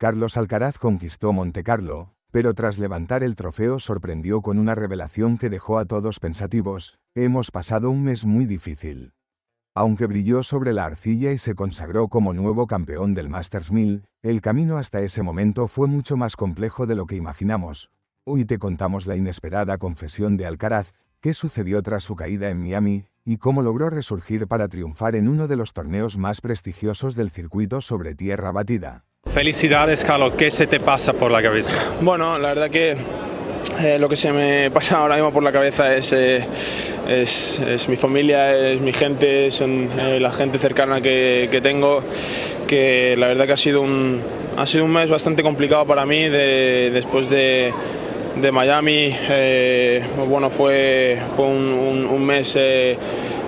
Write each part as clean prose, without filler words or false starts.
Carlos Alcaraz conquistó Montecarlo, pero tras levantar el trofeo sorprendió con una revelación que dejó a todos pensativos: hemos pasado un mes muy difícil. Aunque brilló sobre la arcilla y se consagró como nuevo campeón del Masters 1000, el camino hasta ese momento fue mucho más complejo de lo que imaginamos. Hoy te contamos la inesperada confesión de Alcaraz, qué sucedió tras su caída en Miami, y cómo logró resurgir para triunfar en uno de los torneos más prestigiosos del circuito sobre tierra batida. Felicidades, Carlos, ¿qué se te pasa por la cabeza? Bueno, la verdad que lo que se me pasa ahora mismo por la cabeza es mi familia, es mi gente, son la gente cercana que tengo, que la verdad que ha sido un mes bastante complicado para mí después de Miami. Bueno, fue un mes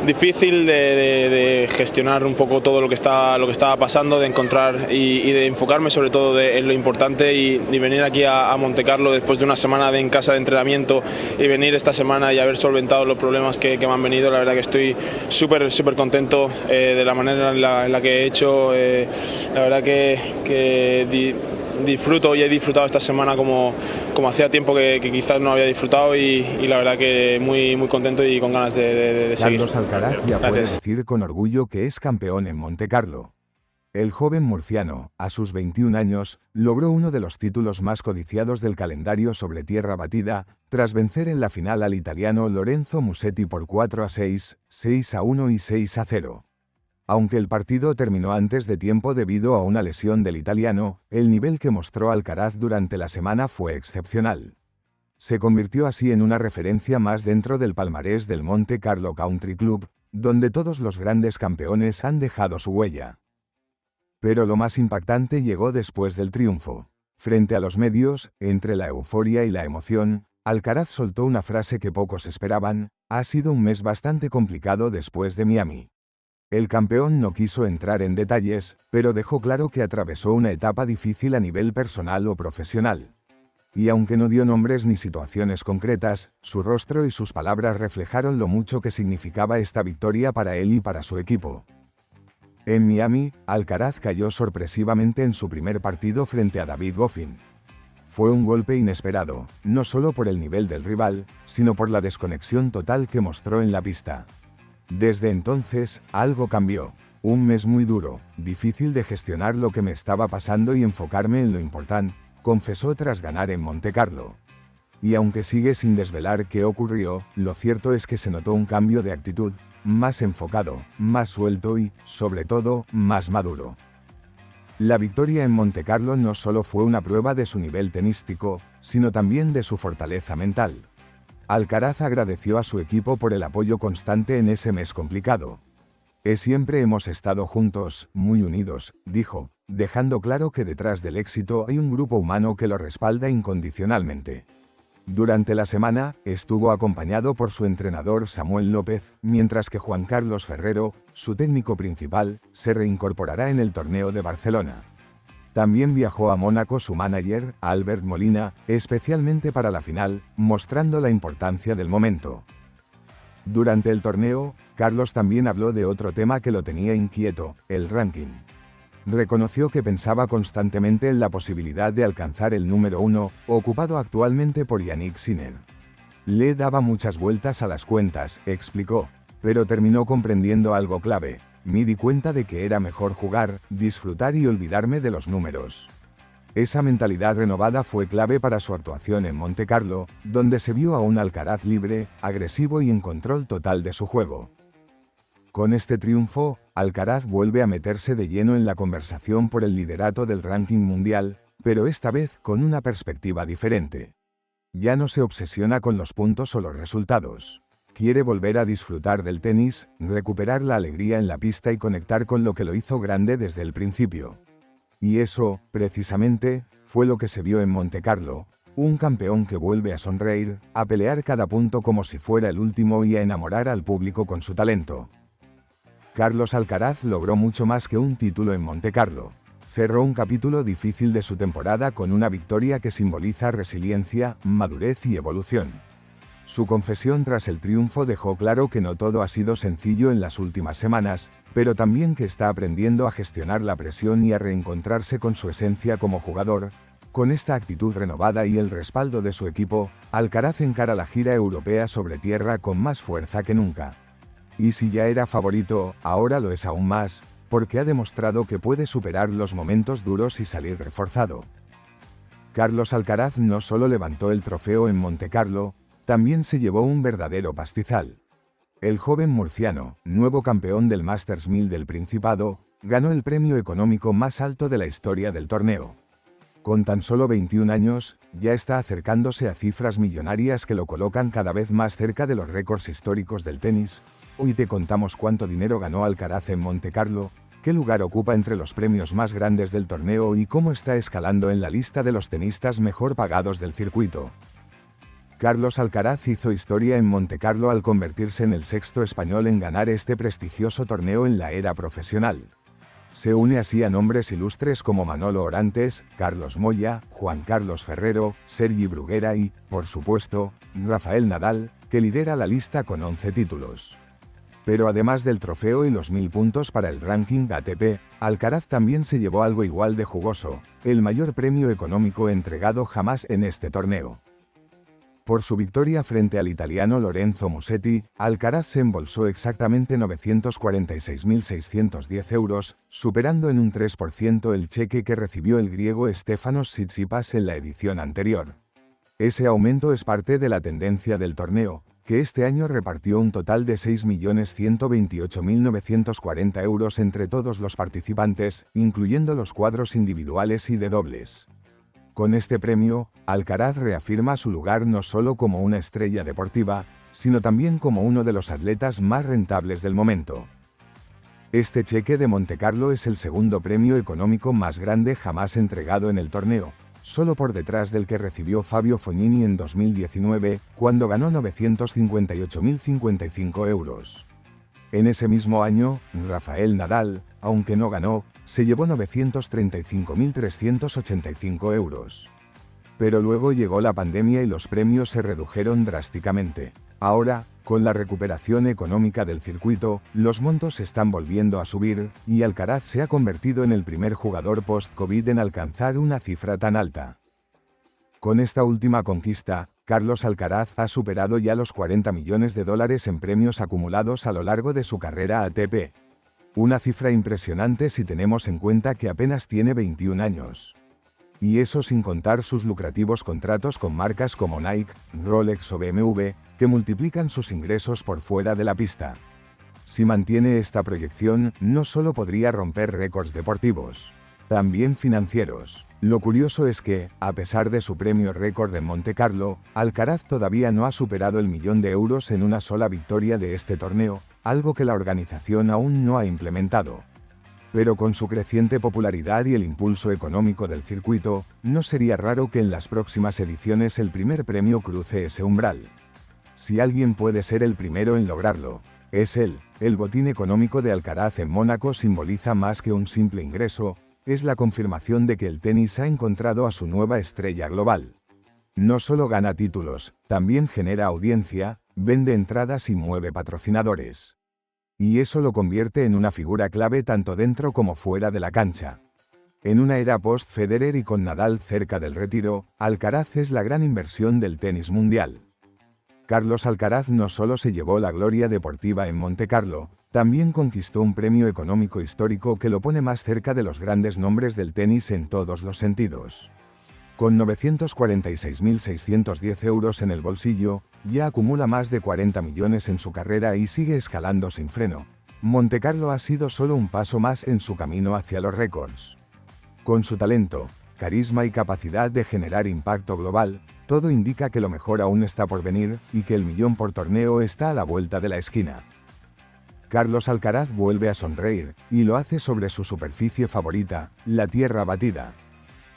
difícil de gestionar un poco todo lo que estaba pasando, de encontrar y de enfocarme sobre todo en lo importante y venir aquí a Montecarlo después de una semana en casa de entrenamiento y venir esta semana y haber solventado los problemas que me han venido. La verdad que estoy súper contento de la manera en la que he hecho. La verdad que disfruto y he disfrutado esta semana como hacía tiempo que quizás no había disfrutado y la verdad que muy contento y con ganas de seguir. Carlos Alcaraz ya puede decir con orgullo que es campeón en Montecarlo. El joven murciano, a sus 21 años, logró uno de los títulos más codiciados del calendario sobre tierra batida, tras vencer en la final al italiano Lorenzo Musetti por 4-6, 6-1 y 6-0. Aunque el partido terminó antes de tiempo debido a una lesión del italiano, el nivel que mostró Alcaraz durante la semana fue excepcional. Se convirtió así en una referencia más dentro del palmarés del Monte Carlo Country Club, donde todos los grandes campeones han dejado su huella. Pero lo más impactante llegó después del triunfo. Frente a los medios, entre la euforia y la emoción, Alcaraz soltó una frase que pocos esperaban: ha sido un mes bastante complicado después de Miami. El campeón no quiso entrar en detalles, pero dejó claro que atravesó una etapa difícil a nivel personal o profesional. Y aunque no dio nombres ni situaciones concretas, su rostro y sus palabras reflejaron lo mucho que significaba esta victoria para él y para su equipo. En Miami, Alcaraz cayó sorpresivamente en su primer partido frente a David Goffin. Fue un golpe inesperado, no solo por el nivel del rival, sino por la desconexión total que mostró en la pista. Desde entonces, algo cambió. Un mes muy duro, difícil de gestionar lo que me estaba pasando y enfocarme en lo importante, confesó tras ganar en Montecarlo. Y aunque sigue sin desvelar qué ocurrió, lo cierto es que se notó un cambio de actitud, más enfocado, más suelto y, sobre todo, más maduro. La victoria en Montecarlo no solo fue una prueba de su nivel tenístico, sino también de su fortaleza mental. Alcaraz agradeció a su equipo por el apoyo constante en ese mes complicado. Siempre hemos estado juntos, muy unidos, dijo, dejando claro que detrás del éxito hay un grupo humano que lo respalda incondicionalmente. Durante la semana, estuvo acompañado por su entrenador Samuel López, mientras que Juan Carlos Ferrero, su técnico principal, se reincorporará en el torneo de Barcelona. También viajó a Mónaco su manager, Albert Molina, especialmente para la final, mostrando la importancia del momento. Durante el torneo, Carlos también habló de otro tema que lo tenía inquieto: el ranking. Reconoció que pensaba constantemente en la posibilidad de alcanzar el número 1, ocupado actualmente por Jannik Sinner. Le daba muchas vueltas a las cuentas, explicó, pero terminó comprendiendo algo clave: me di cuenta de que era mejor jugar, disfrutar y olvidarme de los números. Esa mentalidad renovada fue clave para su actuación en Montecarlo, donde se vio a un Alcaraz libre, agresivo y en control total de su juego. Con este triunfo, Alcaraz vuelve a meterse de lleno en la conversación por el liderato del ranking mundial, pero esta vez con una perspectiva diferente. Ya no se obsesiona con los puntos o los resultados. Quiere volver a disfrutar del tenis, recuperar la alegría en la pista y conectar con lo que lo hizo grande desde el principio. Y eso, precisamente, fue lo que se vio en Montecarlo: un campeón que vuelve a sonreír, a pelear cada punto como si fuera el último y a enamorar al público con su talento. Carlos Alcaraz logró mucho más que un título en Montecarlo. Cerró un capítulo difícil de su temporada con una victoria que simboliza resiliencia, madurez y evolución. Su confesión tras el triunfo dejó claro que no todo ha sido sencillo en las últimas semanas, pero también que está aprendiendo a gestionar la presión y a reencontrarse con su esencia como jugador. Con esta actitud renovada y el respaldo de su equipo, Alcaraz encara la gira europea sobre tierra con más fuerza que nunca. Y si ya era favorito, ahora lo es aún más, porque ha demostrado que puede superar los momentos duros y salir reforzado. Carlos Alcaraz no solo levantó el trofeo en Montecarlo, también se llevó un verdadero pastizal. El joven murciano, nuevo campeón del Masters 1000 del Principado, ganó el premio económico más alto de la historia del torneo. Con tan solo 21 años, ya está acercándose a cifras millonarias que lo colocan cada vez más cerca de los récords históricos del tenis. Hoy te contamos cuánto dinero ganó Alcaraz en Montecarlo, qué lugar ocupa entre los premios más grandes del torneo y cómo está escalando en la lista de los tenistas mejor pagados del circuito. Carlos Alcaraz hizo historia en Montecarlo al convertirse en el sexto español en ganar este prestigioso torneo en la era profesional. Se une así a nombres ilustres como Manolo Orantes, Carlos Moya, Juan Carlos Ferrero, Sergi Bruguera y, por supuesto, Rafael Nadal, que lidera la lista con 11 títulos. Pero además del trofeo y los 1000 puntos para el ranking ATP, Alcaraz también se llevó algo igual de jugoso, el mayor premio económico entregado jamás en este torneo. Por su victoria frente al italiano Lorenzo Musetti, Alcaraz se embolsó exactamente 946.610 euros, superando en un 3% el cheque que recibió el griego Stefanos Tsitsipas en la edición anterior. Ese aumento es parte de la tendencia del torneo, que este año repartió un total de 6.128.940 euros entre todos los participantes, incluyendo los cuadros individuales y de dobles. Con este premio, Alcaraz reafirma su lugar no solo como una estrella deportiva, sino también como uno de los atletas más rentables del momento. Este cheque de Montecarlo es el segundo premio económico más grande jamás entregado en el torneo, solo por detrás del que recibió Fabio Fognini en 2019, cuando ganó 958.055 euros. En ese mismo año, Rafael Nadal, aunque no ganó, se llevó 935.385 euros. Pero luego llegó la pandemia y los premios se redujeron drásticamente. Ahora, con la recuperación económica del circuito, los montos están volviendo a subir, y Alcaraz se ha convertido en el primer jugador post-COVID en alcanzar una cifra tan alta. Con esta última conquista, Carlos Alcaraz ha superado ya los 40 millones de dólares en premios acumulados a lo largo de su carrera ATP. Una cifra impresionante si tenemos en cuenta que apenas tiene 21 años. Y eso sin contar sus lucrativos contratos con marcas como Nike, Rolex o BMW, que multiplican sus ingresos por fuera de la pista. Si mantiene esta proyección, no solo podría romper récords deportivos, también financieros. Lo curioso es que, a pesar de su premio récord en Montecarlo, Alcaraz todavía no ha superado el 1.000.000 de euros en una sola victoria de este torneo, algo que la organización aún no ha implementado. Pero con su creciente popularidad y el impulso económico del circuito, no sería raro que en las próximas ediciones el primer premio cruce ese umbral. Si alguien puede ser el primero en lograrlo, es él. El botín económico de Alcaraz en Mónaco simboliza más que un simple ingreso, es la confirmación de que el tenis ha encontrado a su nueva estrella global. No solo gana títulos, también genera audiencia, vende entradas y mueve patrocinadores. Y eso lo convierte en una figura clave tanto dentro como fuera de la cancha. En una era post-Federer y con Nadal cerca del retiro, Alcaraz es la gran inversión del tenis mundial. Carlos Alcaraz no solo se llevó la gloria deportiva en Montecarlo, también conquistó un premio económico histórico que lo pone más cerca de los grandes nombres del tenis en todos los sentidos. Con 946.610 euros en el bolsillo, ya acumula más de 40 millones en su carrera y sigue escalando sin freno. Montecarlo ha sido solo un paso más en su camino hacia los récords. Con su talento, carisma y capacidad de generar impacto global, todo indica que lo mejor aún está por venir y que el millón por torneo está a la vuelta de la esquina. Carlos Alcaraz vuelve a sonreír, y lo hace sobre su superficie favorita, la tierra batida.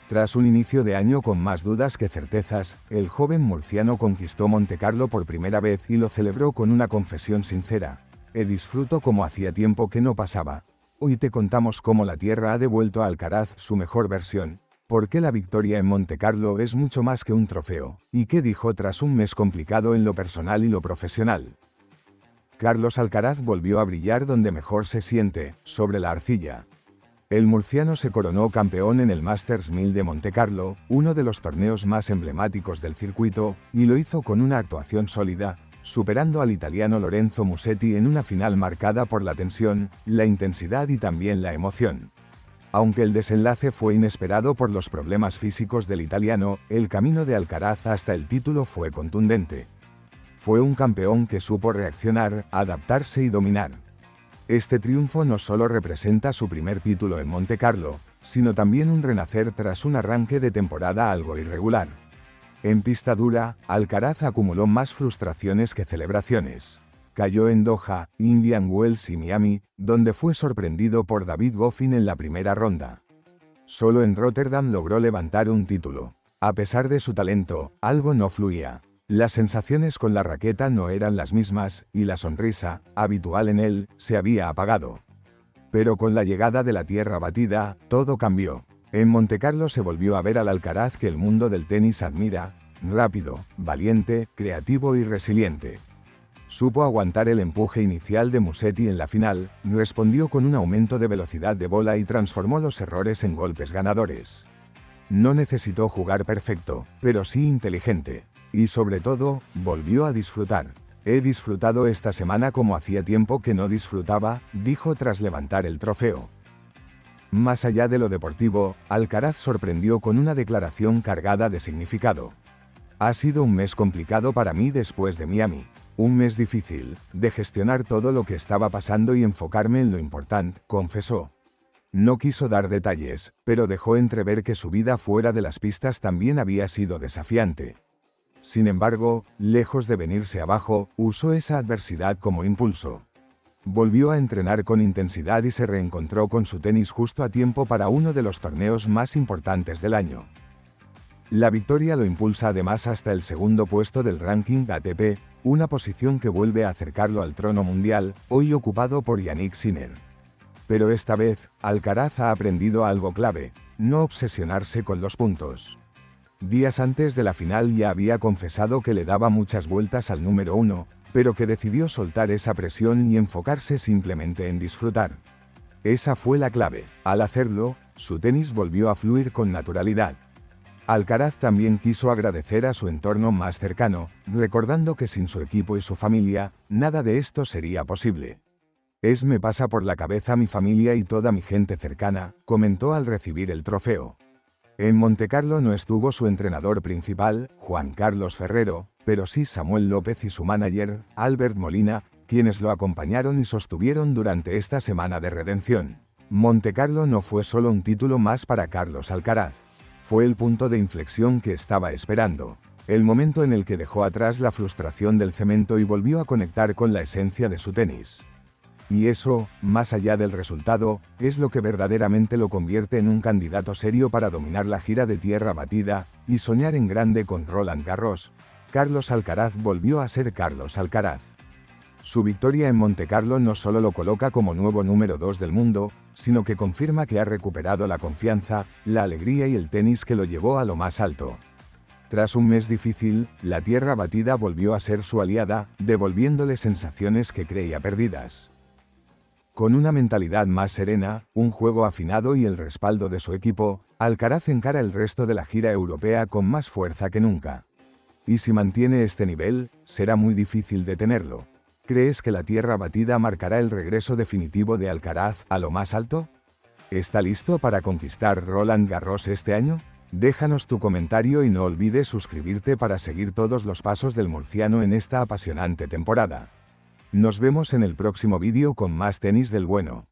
Tras un inicio de año con más dudas que certezas, el joven murciano conquistó Montecarlo por primera vez y lo celebró con una confesión sincera: disfruto como hacía tiempo que no pasaba. Hoy te contamos cómo la tierra ha devuelto a Alcaraz su mejor versión. ¿Por qué la victoria en Montecarlo es mucho más que un trofeo? ¿Y qué dijo tras un mes complicado en lo personal y lo profesional? Carlos Alcaraz volvió a brillar donde mejor se siente, sobre la arcilla. El murciano se coronó campeón en el Masters 1000 de Montecarlo, uno de los torneos más emblemáticos del circuito, y lo hizo con una actuación sólida, superando al italiano Lorenzo Musetti en una final marcada por la tensión, la intensidad y también la emoción. Aunque el desenlace fue inesperado por los problemas físicos del italiano, el camino de Alcaraz hasta el título fue contundente. Fue un campeón que supo reaccionar, adaptarse y dominar. Este triunfo no solo representa su primer título en Montecarlo, sino también un renacer tras un arranque de temporada algo irregular. En pista dura, Alcaraz acumuló más frustraciones que celebraciones. Cayó en Doha, Indian Wells y Miami, donde fue sorprendido por David Goffin en la primera ronda. Solo en Rotterdam logró levantar un título. A pesar de su talento, algo no fluía. Las sensaciones con la raqueta no eran las mismas, y la sonrisa, habitual en él, se había apagado. Pero con la llegada de la tierra batida, todo cambió. En Montecarlo se volvió a ver al Alcaraz que el mundo del tenis admira: rápido, valiente, creativo y resiliente. Supo aguantar el empuje inicial de Musetti en la final, respondió con un aumento de velocidad de bola y transformó los errores en golpes ganadores. No necesitó jugar perfecto, pero sí inteligente. Y sobre todo, volvió a disfrutar. He disfrutado esta semana como hacía tiempo que no disfrutaba, dijo tras levantar el trofeo. Más allá de lo deportivo, Alcaraz sorprendió con una declaración cargada de significado. Ha sido un mes complicado para mí después de Miami. Un mes difícil, de gestionar todo lo que estaba pasando y enfocarme en lo importante, confesó. No quiso dar detalles, pero dejó entrever que su vida fuera de las pistas también había sido desafiante. Sin embargo, lejos de venirse abajo, usó esa adversidad como impulso. Volvió a entrenar con intensidad y se reencontró con su tenis justo a tiempo para uno de los torneos más importantes del año. La victoria lo impulsa además hasta el segundo puesto del ranking ATP, una posición que vuelve a acercarlo al trono mundial, hoy ocupado por Jannik Sinner. Pero esta vez, Alcaraz ha aprendido algo clave: no obsesionarse con los puntos. Días antes de la final ya había confesado que le daba muchas vueltas al número 1, pero que decidió soltar esa presión y enfocarse simplemente en disfrutar. Esa fue la clave. Al hacerlo, su tenis volvió a fluir con naturalidad. Alcaraz también quiso agradecer a su entorno más cercano, recordando que sin su equipo y su familia, nada de esto sería posible. Me pasa por la cabeza mi familia y toda mi gente cercana, comentó al recibir el trofeo. En Montecarlo no estuvo su entrenador principal, Juan Carlos Ferrero, pero sí Samuel López y su manager, Albert Molina, quienes lo acompañaron y sostuvieron durante esta semana de redención. Montecarlo no fue solo un título más para Carlos Alcaraz. Fue el punto de inflexión que estaba esperando. El momento en el que dejó atrás la frustración del cemento y volvió a conectar con la esencia de su tenis. Y eso, más allá del resultado, es lo que verdaderamente lo convierte en un candidato serio para dominar la gira de tierra batida y soñar en grande con Roland Garros. Carlos Alcaraz volvió a ser Carlos Alcaraz. Su victoria en Montecarlo no solo lo coloca como nuevo número 2 del mundo, sino que confirma que ha recuperado la confianza, la alegría y el tenis que lo llevó a lo más alto. Tras un mes difícil, la tierra batida volvió a ser su aliada, devolviéndole sensaciones que creía perdidas. Con una mentalidad más serena, un juego afinado y el respaldo de su equipo, Alcaraz encara el resto de la gira europea con más fuerza que nunca. Y si mantiene este nivel, será muy difícil detenerlo. ¿Crees que la tierra batida marcará el regreso definitivo de Alcaraz a lo más alto? ¿Está listo para conquistar Roland Garros este año? Déjanos tu comentario y no olvides suscribirte para seguir todos los pasos del murciano en esta apasionante temporada. Nos vemos en el próximo vídeo con más tenis del bueno.